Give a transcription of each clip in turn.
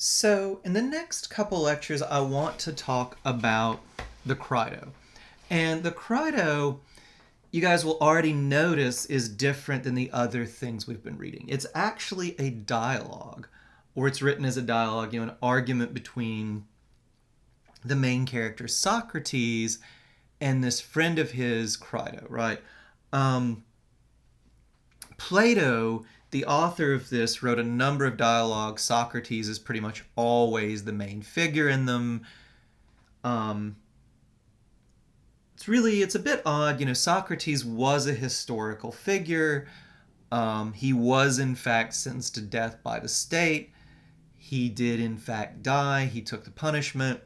So, in the next couple lectures, I want to talk about the Crito. And the Crito, you guys will already notice, is different than the other things we've been reading. It's actually a dialogue, or it's written as a dialogue, an argument between the main character, Socrates, and this friend of his, Crito, right? Um, Plato, the author of this, wrote a number of dialogues. Socrates is pretty much always the main figure in them. Um, it's a bit odd. Socrates was a historical figure. He was, in fact, sentenced to death by the state. He did, in fact, die. He took the punishment.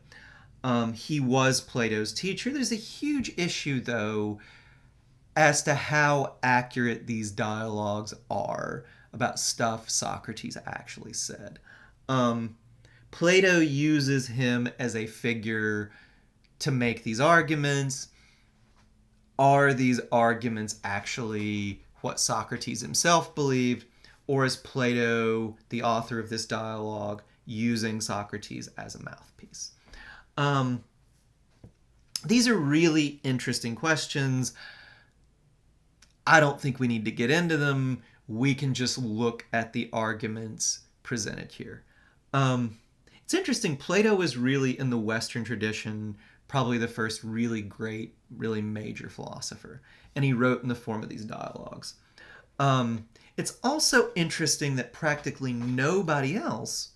He was Plato's teacher. There's a huge issue, though, as to how accurate these dialogues are about stuff Socrates actually said. Plato uses him as a figure to make these arguments. Are these arguments actually what Socrates himself believed, or is Plato, the author of this dialogue, using Socrates as a mouthpiece? These are really interesting questions. I don't think we need to get into them. We can just look at the arguments presented here. It's interesting. Plato was really, in the Western tradition, probably the first really great, really major philosopher. And he wrote in the form of these dialogues. It's also interesting that practically nobody else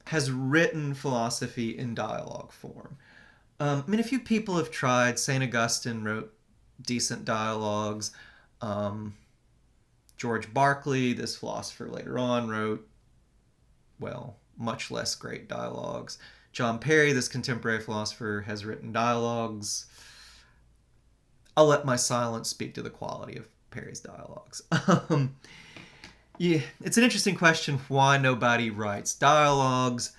has written philosophy in dialogue form. A few people have tried. St. Augustine wrote decent dialogues. George Berkeley, this philosopher later on, wrote, much less great dialogues. John Perry, this contemporary philosopher, has written dialogues. I'll let my silence speak to the quality of Perry's dialogues. It's an interesting question why nobody writes dialogues.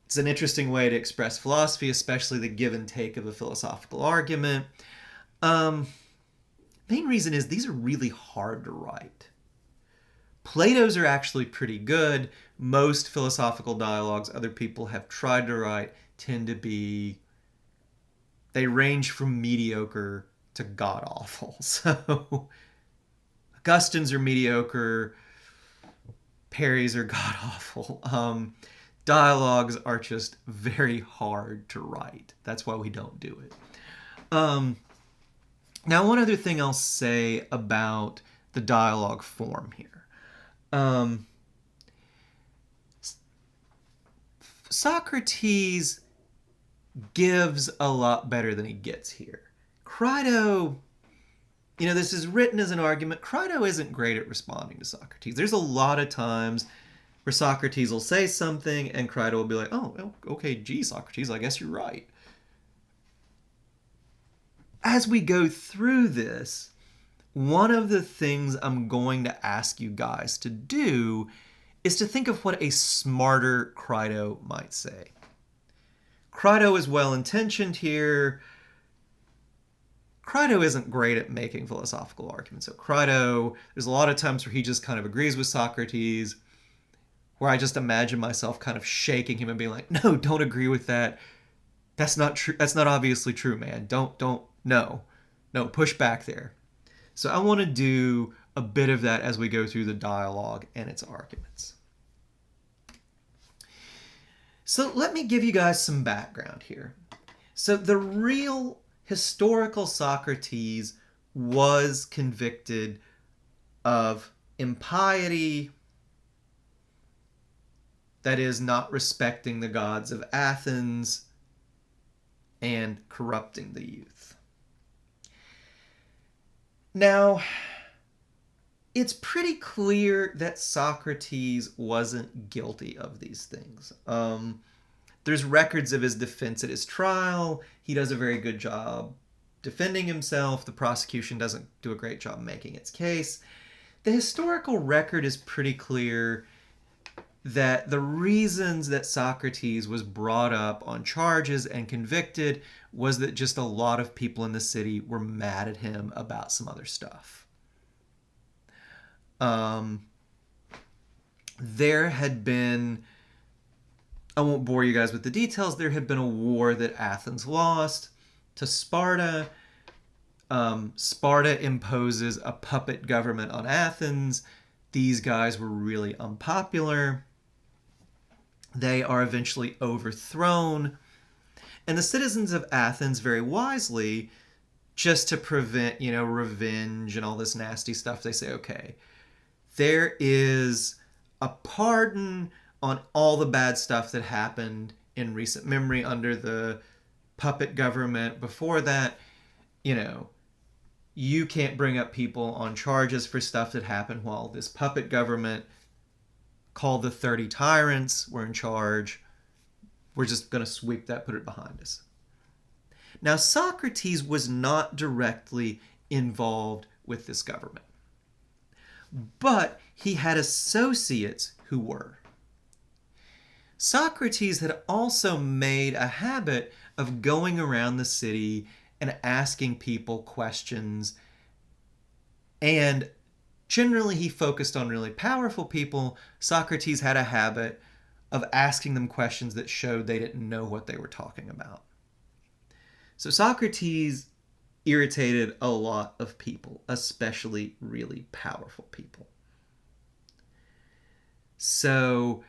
It's an interesting way to express philosophy, especially the give and take of a philosophical argument. Main reason is these are really hard to write. Plato's are actually pretty good. Most philosophical dialogues other people have tried to write tend to be, they range from mediocre to god-awful. So Augustine's are mediocre, Perry's are god-awful. Dialogues are just very hard to write. That's why we don't do it. Now, one other thing I'll say about the dialogue form here. Socrates gives a lot better than he gets here. Crito, this is written as an argument. Crito isn't great at responding to Socrates. There's a lot of times where Socrates will say something and Crito will be like, oh, okay, gee, Socrates, I guess you're right. As we go through this, one of the things I'm going to ask you guys to do is to think of what a smarter Crito might say. Crito is well-intentioned here. Crito isn't great at making philosophical arguments. So Crito, there's a lot of times where he just kind of agrees with Socrates, where I just imagine myself kind of shaking him and being like, no, don't agree with that. That's not true. That's not obviously true, man. No, push back there. So I want to do a bit of that as we go through the dialogue and its arguments. So let me give you guys some background here. So the real historical Socrates was convicted of impiety, that is, not respecting the gods of Athens, and corrupting the youth. Now, it's pretty clear that Socrates wasn't guilty of these things. There's records of his defense at his trial. He does a very good job defending himself. The prosecution doesn't do a great job making its case. The historical record is pretty clear that the reasons that Socrates was brought up on charges and convicted was that just a lot of people in the city were mad at him about some other stuff. There had been I won't bore you guys with the details. There had been a war that Athens lost to Sparta. Sparta imposes a puppet government on Athens. These guys were really unpopular. They are eventually overthrown. And the citizens of Athens, very wisely, just to prevent, revenge and all this nasty stuff, they say, okay, there is a pardon on all the bad stuff that happened in recent memory under the puppet government. Before that, you can't bring up people on charges for stuff that happened while this puppet government called the 30 tyrants were in charge. We're just going to sweep that, put it behind us. Now, Socrates was not directly involved with this government, but he had associates who were. Socrates had also made a habit of going around the city and asking people questions, and generally he focused on really powerful people. Socrates had a habit of asking them questions that showed they didn't know what they were talking about. So Socrates irritated a lot of people, especially really powerful people. So,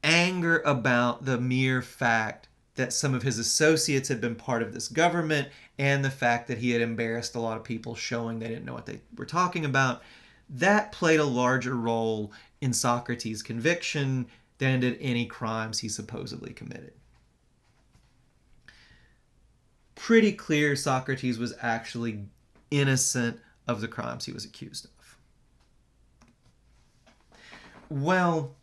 anger about the mere fact that some of his associates had been part of this government and the fact that he had embarrassed a lot of people showing they didn't know what they were talking about, that played a larger role in Socrates' conviction than did any crimes he supposedly committed. Pretty clear Socrates was actually innocent of the crimes he was accused of. Well,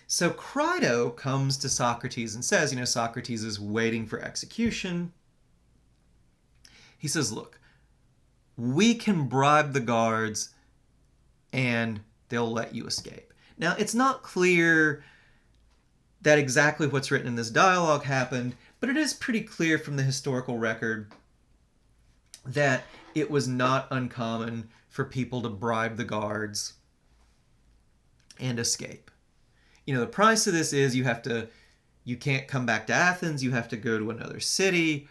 so Crito comes to Socrates and says, Socrates is waiting for execution. He says, look, we can bribe the guards and they'll let you escape. Now, it's not clear that exactly what's written in this dialogue happened, but it is pretty clear from the historical record that it was not uncommon for people to bribe the guards and escape. The price of this is you can't come back to Athens, you have to go to another city,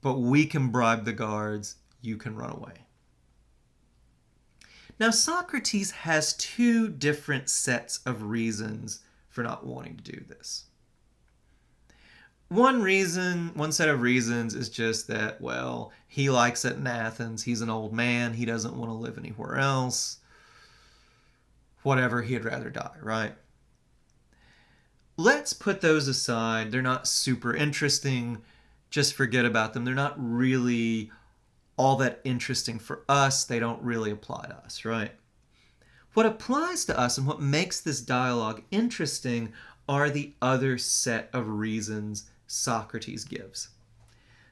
but we can bribe the guards, you can run away. Now, Socrates has two different sets of reasons for not wanting to do this. One set of reasons is just that, well, he likes it in Athens, he's an old man, he doesn't want to live anywhere else. Whatever, he'd rather die, right? Let's put those aside. They're not super interesting. Just forget about them. They're not really all that interesting for us. They don't really apply to us, right? What applies to us and what makes this dialogue interesting are the other set of reasons Socrates gives.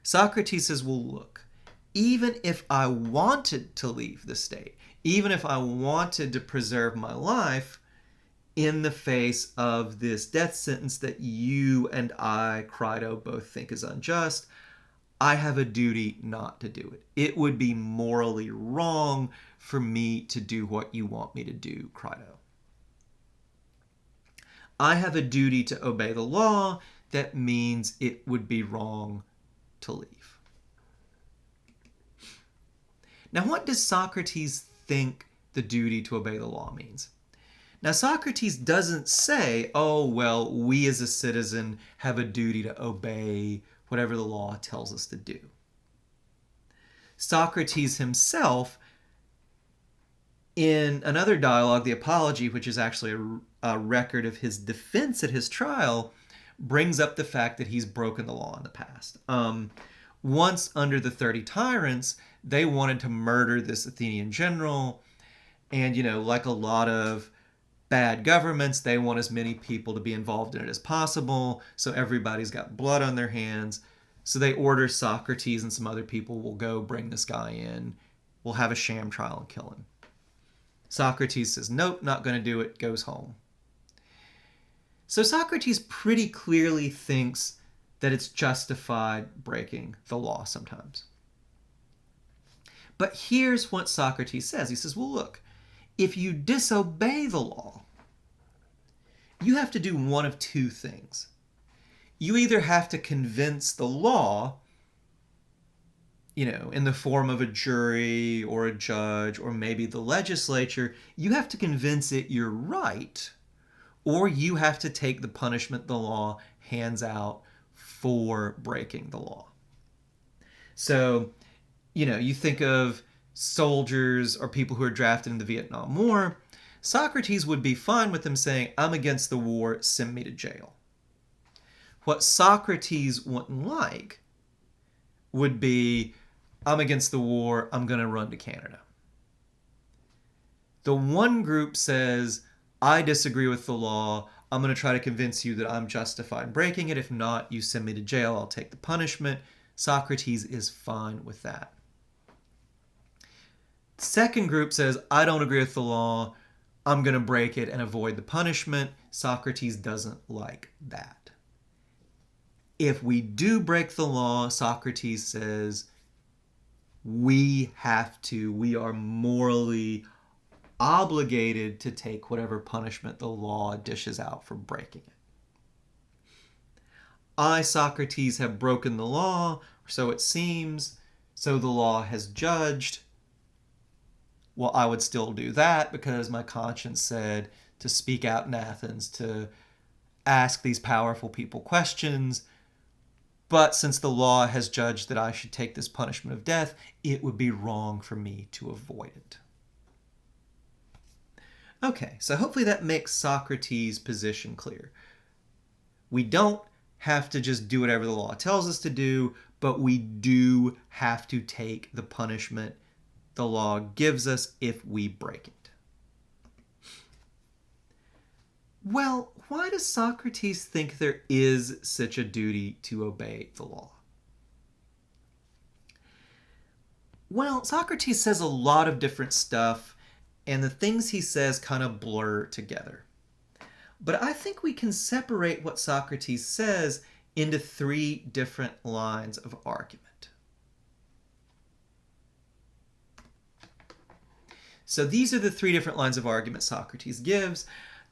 Socrates says, well, look, even if I wanted to leave the state, even if I wanted to preserve my life in the face of this death sentence that you and I, Crito, both think is unjust, I have a duty not to do it. It would be morally wrong for me to do what you want me to do, Crito. I have a duty to obey the law. That means it would be wrong to leave. Now, what does Socrates think the duty to obey the law means? Now, Socrates doesn't say, oh, well, we as a citizen have a duty to obey whatever the law tells us to do. Socrates himself, in another dialogue, the Apology, which is actually a record of his defense at his trial, brings up the fact that he's broken the law in the past. Once under the 30 tyrants, they wanted to murder this Athenian general, and, like a lot of bad governments, they want as many people to be involved in it as possible, so everybody's got blood on their hands. So they order Socrates and some other people will go bring this guy in. We'll have a sham trial and kill him. Socrates says, nope, not going to do it, goes home. So Socrates pretty clearly thinks that it's justified breaking the law sometimes. But here's what Socrates says. He says, well, look, if you disobey the law, you have to do one of two things. You either have to convince the law, in the form of a jury or a judge or maybe the legislature, you have to convince it you're right, or you have to take the punishment the law hands out for breaking the law. So, you think of soldiers or people who are drafted in the Vietnam War. Socrates would be fine with them saying, I'm against the war, send me to jail. What Socrates wouldn't like would be, I'm against the war, I'm going to run to Canada. The one group says, I disagree with the law, I'm going to try to convince you that I'm justified in breaking it. If not, you send me to jail, I'll take the punishment. Socrates is fine with that. The second group says, I don't agree with the law, I'm going to break it and avoid the punishment. Socrates doesn't like that. If we do break the law, Socrates says, we are morally obligated to take whatever punishment the law dishes out for breaking it. I, Socrates, have broken the law, or so it seems, so the law has judged. Well, I would still do that because my conscience said to speak out in Athens, to ask these powerful people questions. But since the law has judged that I should take this punishment of death, it would be wrong for me to avoid it. Okay, so hopefully that makes Socrates' position clear. We don't have to just do whatever the law tells us to do, but we do have to take the punishment the law gives us if we break it. Well, why does Socrates think there is such a duty to obey the law? Well, Socrates says a lot of different stuff, and the things he says kind of blur together. But I think we can separate what Socrates says into three different lines of argument. So these are the three different lines of argument Socrates gives.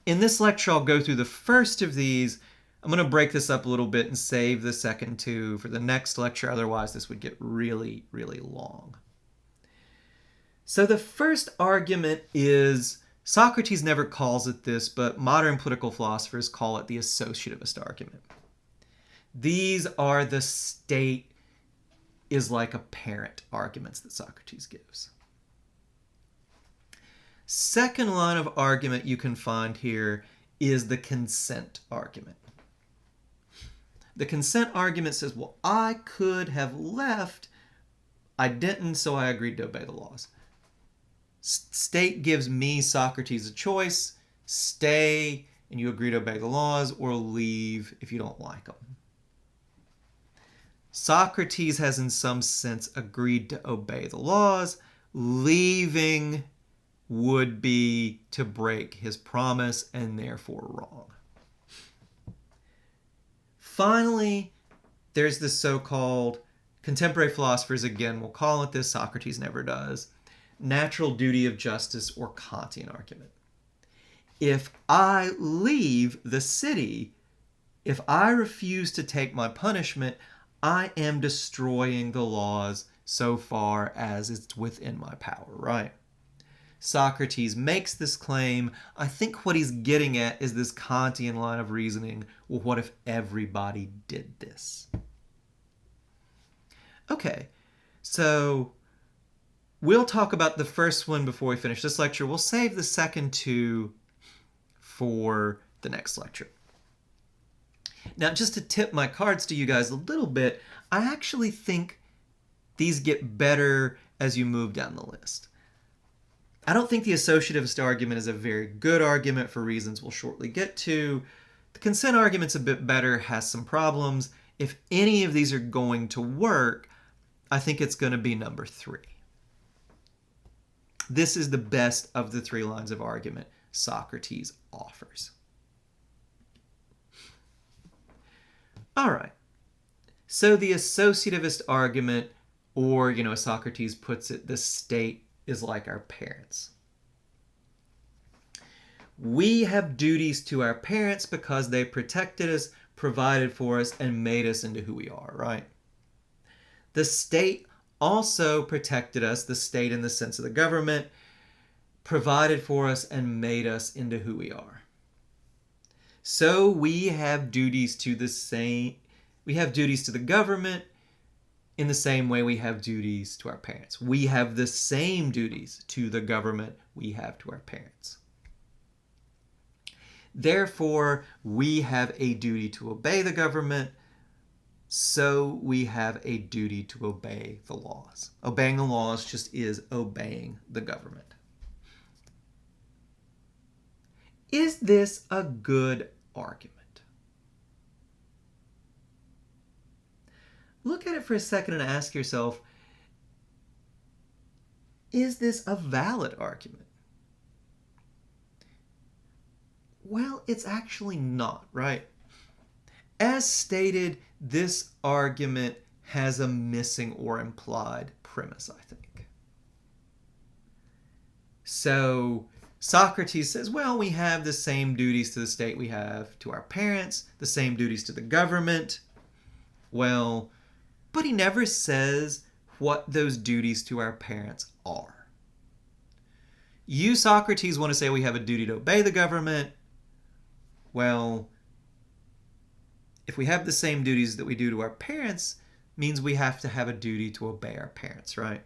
In this lecture, I'll go through the first of these. I'm going to break this up a little bit and save the second two for the next lecture. Otherwise, this would get really, really long. So the first argument is, Socrates never calls it this, but modern political philosophers call it the associativist argument. These are the state is like a parent arguments that Socrates gives. Second line of argument you can find here is the consent argument. The consent argument says, well, I could have left. I didn't, so I agreed to obey the laws. State gives me, Socrates, a choice. Stay and you agree to obey the laws, or leave if you don't like them. Socrates has in some sense agreed to obey the laws. Leaving would be to break his promise and therefore wrong. Finally, there's the so-called, contemporary philosophers again will call it this, Socrates never does, natural duty of justice or Kantian argument. If I leave the city, if I refuse to take my punishment, I am destroying the laws so far as it's within my power, right? Socrates makes this claim. I think what he's getting at is this Kantian line of reasoning. Well, what if everybody did this? Okay, so we'll talk about the first one before we finish this lecture. We'll save the second two for the next lecture. Now, just to tip my cards to you guys a little bit, I actually think these get better as you move down the list. I don't think the associativist argument is a very good argument for reasons we'll shortly get to. The consent argument's a bit better, has some problems. If any of these are going to work, I think it's going to be number 3. This is the best of the 3 lines of argument Socrates offers. All right. So the associativist argument, or, as Socrates puts it, the state is like our parents. We have duties to our parents because they protected us, provided for us, and made us into who we are, right? The state also protected us, the state in the sense of the government, provided for us, and made us into who we are. So we have duties to the government in the same way we have duties to our parents. We have the same duties to the government we have to our parents. Therefore, we have a duty to obey the government, so we have a duty to obey the laws. Obeying the laws just is obeying the government. Is this a good argument? Look at it for a second and ask yourself, is this a valid argument? Well, it's actually not, right? As stated, this argument has a missing or implied premise, I think. So Socrates says, well, we have the same duties to the state we have to our parents, the same duties to the government. Well, but he never says what those duties to our parents are. You, Socrates, want to say we have a duty to obey the government. Well, if we have the same duties that we do to our parents, means we have to have a duty to obey our parents, right?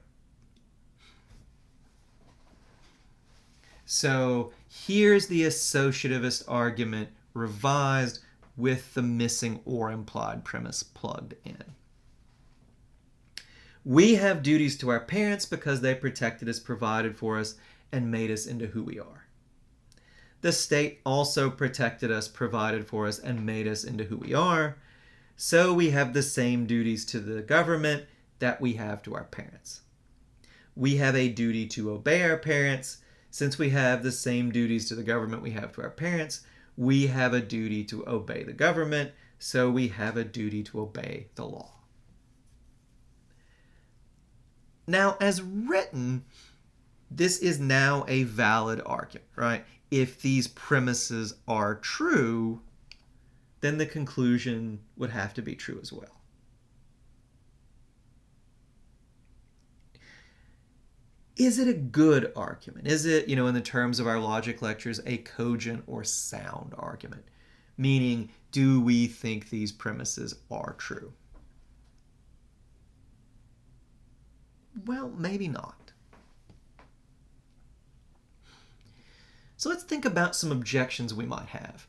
So here's the associativist argument revised with the missing or implied premise plugged in. We have duties to our parents because they protected us, provided for us, and made us into who we are. The state also protected us, provided for us, and made us into who we are. So we have the same duties to the government that we have to our parents. We have a duty to obey our parents. Since we have the same duties to the government we have to our parents, we have a duty to obey the government. So we have a duty to obey the law. Now, as written, this is now a valid argument, right? If these premises are true, then the conclusion would have to be true as well. Is it a good argument? Is it, in the terms of our logic lectures, a cogent or sound argument? Meaning, do we think these premises are true? Well, maybe not. So let's think about some objections we might have.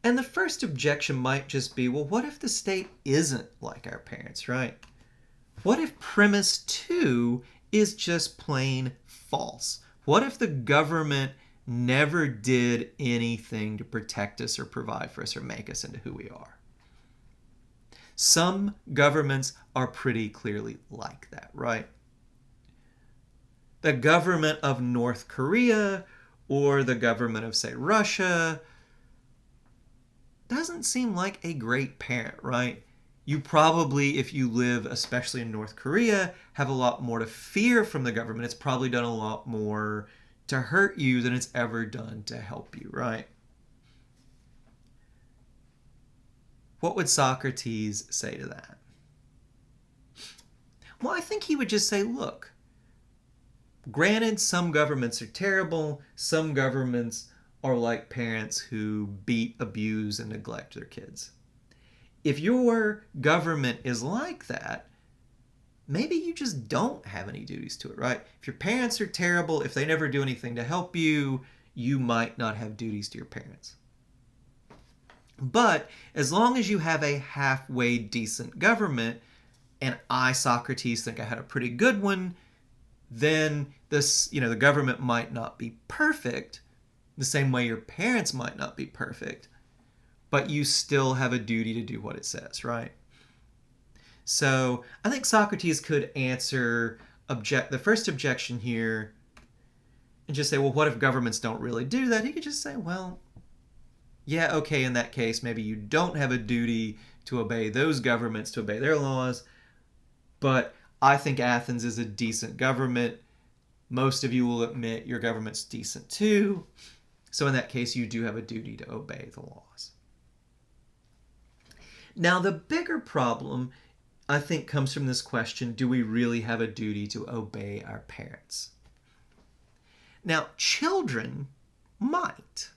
And the first objection might just be, well, what if the state isn't like our parents, right? What if premise 2 is just plain false? What if the government never did anything to protect us or provide for us or make us into who we are? Some governments are pretty clearly like that, right? The government of North Korea or the government of, say, Russia doesn't seem like a great parent, right? You probably, if you live, especially in North Korea, have a lot more to fear from the government. It's probably done a lot more to hurt you than it's ever done to help you, right? What would Socrates say to that? Well, I think he would just say, look, granted, some governments are terrible. Some governments are like parents who beat, abuse, and neglect their kids. If your government is like that, maybe you just don't have any duties to it, right? If your parents are terrible, if they never do anything to help you, you might not have duties to your parents. But as long as you have a halfway decent government, and I, Socrates, think I had a pretty good one, then the government might not be perfect, the same way your parents might not be perfect, but you still have a duty to do what it says, right? So I think Socrates could answer the first objection here and just say, well, what if governments don't really do that? He could just say, well, yeah, okay, in that case, maybe you don't have a duty to obey those governments, to obey their laws, but I think Athens is a decent government. Most of you will admit your government's decent too. So in that case, you do have a duty to obey the laws. Now, the bigger problem, I think, comes from this question, do we really have a duty to obey our parents? Now, children might.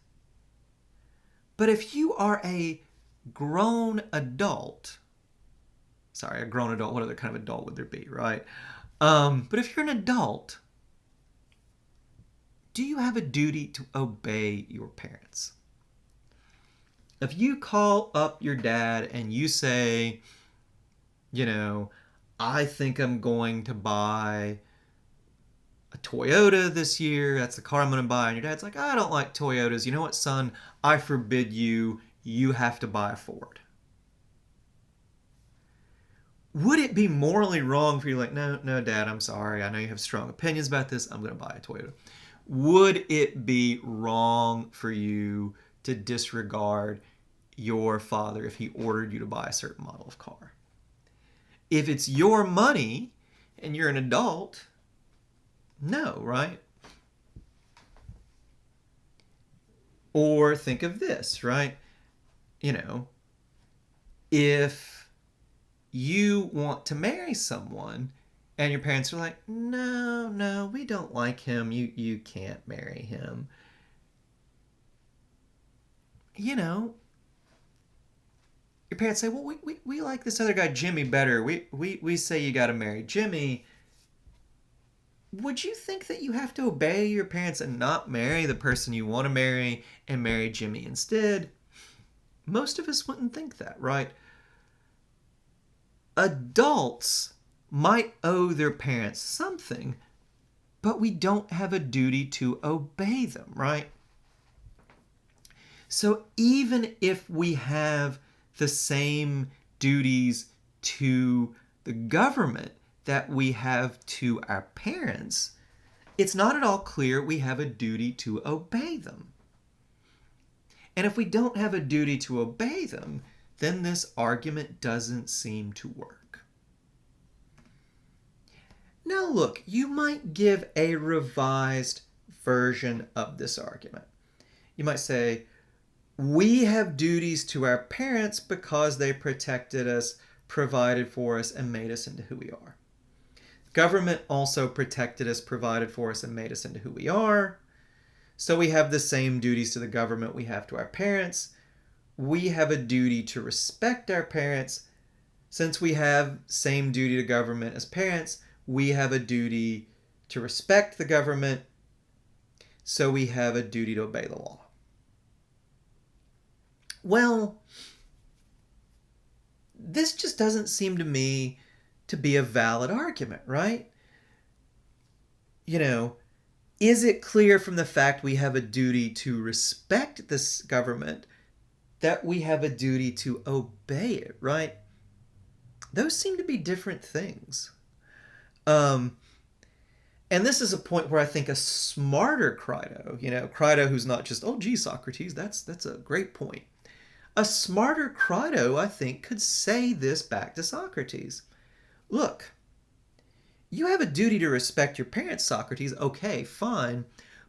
But if you are a grown adult, sorry, a grown adult, what other kind of adult would there be, right? But if you're an adult, do you have a duty to obey your parents? If you call up your dad and you say, I think I'm going to buy a Toyota this year, that's the car I'm going to buy, and your dad's like, I don't like Toyotas. You know what, son? I forbid you. You have to buy a Ford. Would it be morally wrong for you, like, no, Dad, I'm sorry. I know you have strong opinions about this. I'm going to buy a Toyota. Would it be wrong for you to disregard your father if he ordered you to buy a certain model of car? If it's your money and you're an adult, no, right? Or think of this, right? If you want to marry someone and your parents are like, no, we don't like him. You can't marry him. Your parents say, well, we like this other guy, Jimmy, better. We say you got to marry Jimmy. Would you think that you have to obey your parents and not marry the person you want to marry and marry Jimmy instead? Most of us wouldn't think that, right? Adults might owe their parents something, but we don't have a duty to obey them, right? So even if we have the same duties to the government that we have to our parents, it's not at all clear we have a duty to obey them. And if we don't have a duty to obey them, then this argument doesn't seem to work. Now look, you might give a revised version of this argument. You might say, we have duties to our parents because they protected us, provided for us, and made us into who we are. Government also protected us, provided for us, and made us into who we are. So we have the same duties to the government we have to our parents. We have a duty to respect our parents. Since we have same duty to government as parents, we have a duty to respect the government. So we have a duty to obey the law. Well, this just doesn't seem to me to be a valid argument, right? Is it clear from the fact we have a duty to respect this government that we have a duty to obey it, right? Those seem to be different things. And this is a point where I think a smarter Crito, Crito who's not just, oh, gee, Socrates, that's a great point. A smarter Crito, I think, could say this back to Socrates. Look, you have a duty to respect your parents, Socrates. Okay, fine.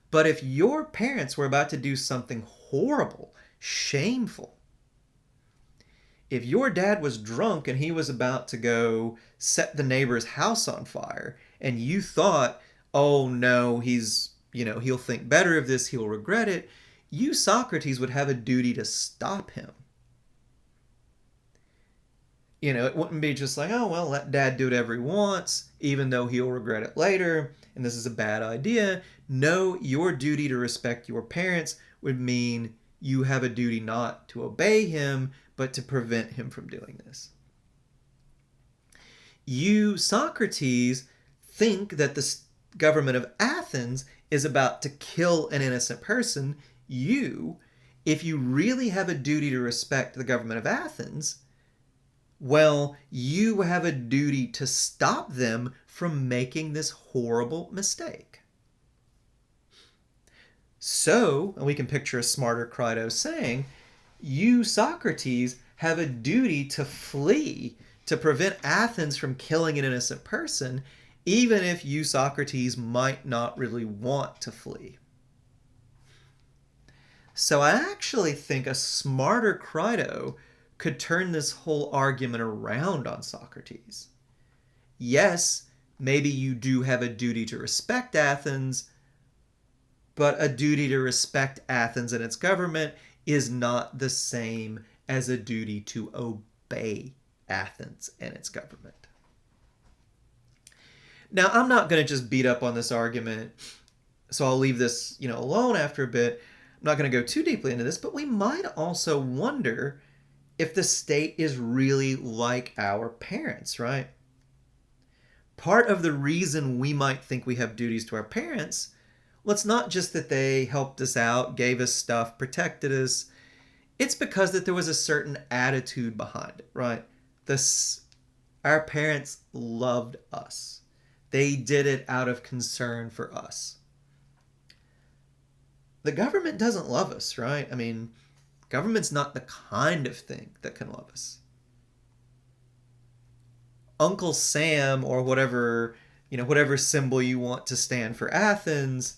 But if your parents were about to do something horrible, shameful, if your dad was drunk and he was about to go set the neighbor's house on fire, and you thought, oh no, he'll think better of this, he'll regret it, you, Socrates, would have a duty to stop him. It wouldn't be just like, oh, well, let dad do whatever he wants, even though he'll regret it later, and this is a bad idea. No, your duty to respect your parents would mean you have a duty not to obey him, but to prevent him from doing this. You, Socrates, think that the government of Athens is about to kill an innocent person. You, if you really have a duty to respect the government of Athens, well, you have a duty to stop them from making this horrible mistake. So, and we can picture a smarter Crito saying, you, Socrates, have a duty to flee to prevent Athens from killing an innocent person, even if you, Socrates, might not really want to flee. So I actually think a smarter Crito could turn this whole argument around on Socrates. Yes, maybe you do have a duty to respect Athens, but a duty to respect Athens and its government is not the same as a duty to obey Athens and its government. Now, I'm not going to just beat up on this argument, so I'll leave this, alone after a bit. I'm not going to go too deeply into this, but we might also wonder if the state is really like our parents, right? Part of the reason we might think we have duties to our parents, well, it's not just that they helped us out, gave us stuff, protected us. It's because that there was a certain attitude behind it, right? Our parents loved us. They did it out of concern for us. The government doesn't love us, right? I mean, government's not the kind of thing that can love us. Uncle Sam, or whatever symbol you want to stand for Athens,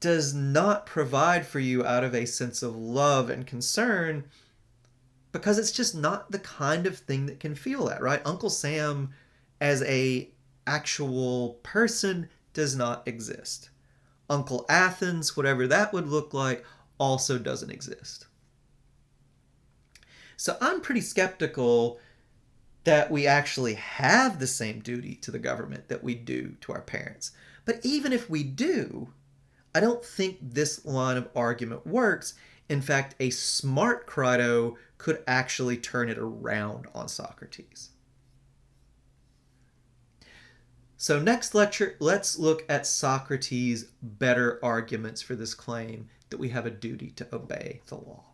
does not provide for you out of a sense of love and concern, because it's just not the kind of thing that can feel that, right? Uncle Sam as a actual person does not exist. Uncle Athens, whatever that would look like, also doesn't exist. So I'm pretty skeptical that we actually have the same duty to the government that we do to our parents. But even if we do, I don't think this line of argument works. In fact, a smart Crito could actually turn it around on Socrates. So next lecture, let's look at Socrates' better arguments for this claim that we have a duty to obey the law.